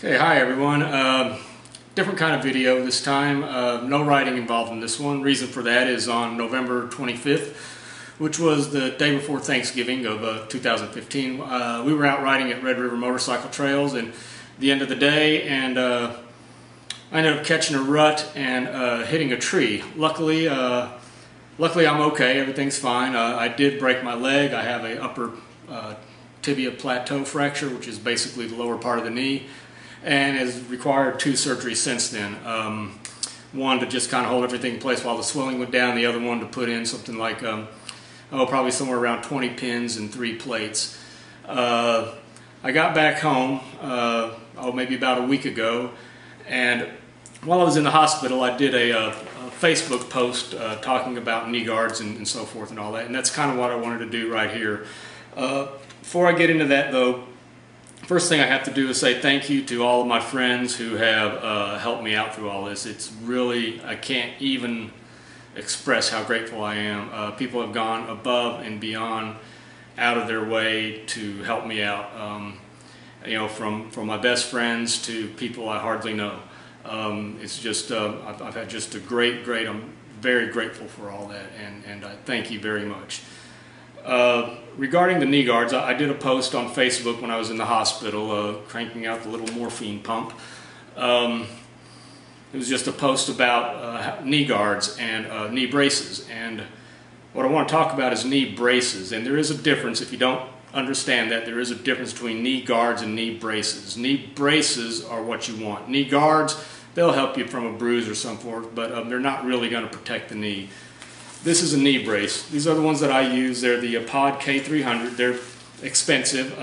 Okay, hi everyone. Different kind of video this time. No riding involved in this one. Reason for that is on November 25th, which was the day before Thanksgiving of 2015. We were out riding at Red River Motorcycle Trails and the end of the day, and I ended up catching a rut and hitting a tree. Luckily I'm okay. Everything's fine. I did break my leg. I have a upper tibia plateau fracture, which is basically the lower part of the knee, and has required 2 surgeries since then. One to just kind of hold everything in place while the swelling went down, the other one to put in something like, probably somewhere around 20 pins and 3 plates. I got back home, maybe about a week ago, and while I was in the hospital, I did a Facebook post talking about knee guards and so forth and all that, and that's kind of what I wanted to do right here. Before I get into that though, first thing I have to do is say thank you to all of my friends who have helped me out through all this. It's really, I can't even express how grateful I am. People have gone above and beyond, out of their way to help me out. You know, from my best friends to people I hardly know. It's just, I've had just a great, I'm very grateful for all that, and I thank you very much. Regarding the knee guards, I did a post on Facebook when I was in the hospital, cranking out the little morphine pump. It was just a post about knee guards and knee braces, and what I want to talk about is knee braces. And there is a difference. If you don't understand that, there is a difference between knee guards and knee braces. Knee braces are what you want. Knee guards, they'll help you from a bruise or so forth, but they're not really going to protect the knee. This is a knee brace. These are the ones that I use. They're the POD K300. They're expensive.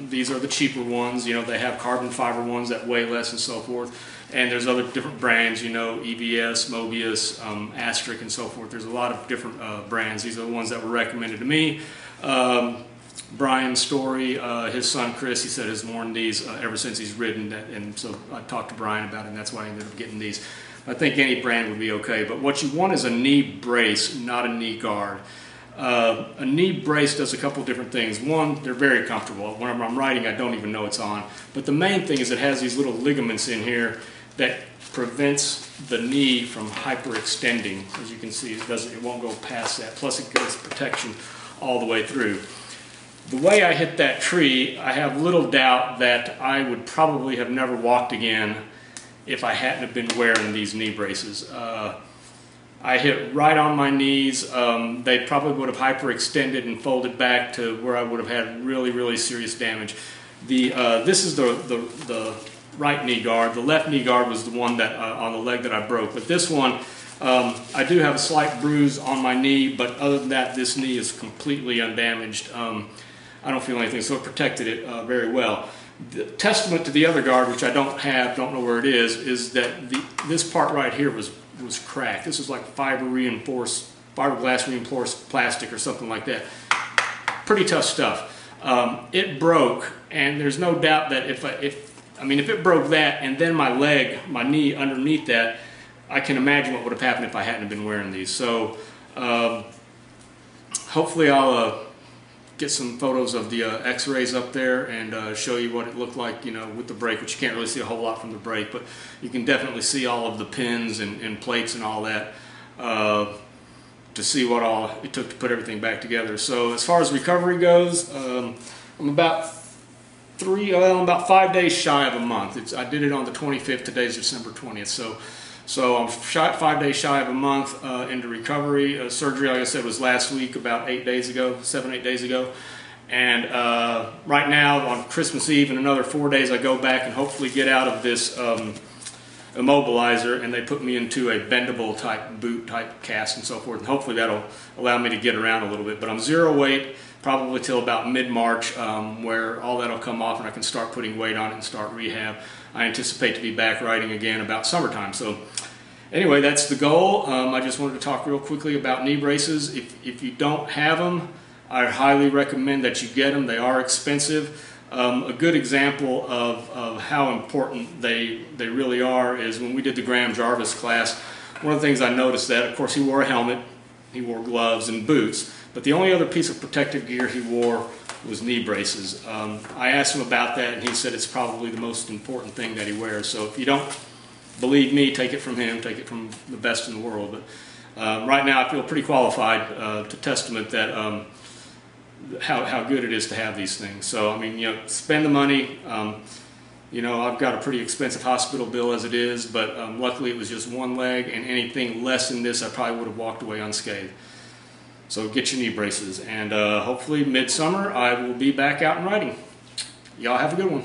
These are the cheaper ones. You know, they have carbon fiber ones that weigh less and so forth. And there's other different brands, you know, EVS, Mobius, Asterisk, and so forth. There's a lot of different brands. These are the ones that were recommended to me. Brian's story, his son Chris, he said has worn these ever since he's ridden, and so I talked to Brian about it, and that's why I ended up getting these. I think any brand would be okay, but what you want is a knee brace, not a knee guard. A knee brace does a couple different things. One, they're very comfortable. Whenever I'm riding, I don't even know it's on. But the main thing is it has these little ligaments in here that prevents the knee from hyperextending. As you can see, it won't go past that. Plus it gives protection all the way through. The way I hit that tree, I have little doubt that I would probably have never walked again if I hadn't have been wearing these knee braces. I hit right on my knees. They probably would have hyperextended and folded back to where I would have had really serious damage. This is the right knee guard. The left knee guard was the one that on the leg that I broke. But this one, I do have a slight bruise on my knee, but other than that, this knee is completely undamaged. I don't feel anything, so it protected it very well. The testament to the other guard, which I don't know where it is that this part right here was cracked. This is like fiberglass reinforced plastic or something like that. Pretty tough stuff. It broke, and there's no doubt that if it broke that and then my knee underneath that, I can imagine what would have happened if I hadn't been wearing these. So hopefully I'll get some photos of the x-rays up there and show you what it looked like, you know, with the break, which you can't really see a whole lot from the break, but you can definitely see all of the pins and plates and all that to see what all it took to put everything back together. So as far as recovery goes, I'm about 5 days shy of a month. I did it on the 25th, today's December 20th, so I'm 5 days shy of a month into recovery. Surgery, like I said, was last week, about 7 or 8 days ago. And right now, on Christmas Eve, in another 4 days, I go back and hopefully get out of this immobilizer, and they put me into a bendable type boot type cast and so forth. And hopefully that'll allow me to get around a little bit. But I'm 0 weight probably till about mid-March, where all that'll come off and I can start putting weight on it and start rehab. I anticipate to be back riding again about summertime. So anyway, that's the goal. I just wanted to talk real quickly about knee braces. If you don't have them, I highly recommend that you get them. They are expensive. A good example of how important they really are is when we did the Graham Jarvis class. One of the things I noticed that, of course, he wore a helmet, he wore gloves and boots, but the only other piece of protective gear he wore was knee braces. I asked him about that, and he said it's probably the most important thing that he wears. So if you don't believe me, take it from him, take it from the best in the world. But right now I feel pretty qualified to testament that how good it is to have these things. So I mean, spend the money. I've got a pretty expensive hospital bill as it is, but luckily it was just one leg, and anything less than this I probably would have walked away unscathed. So get your knee braces, and hopefully midsummer I will be back out and riding. Y'all have a good one.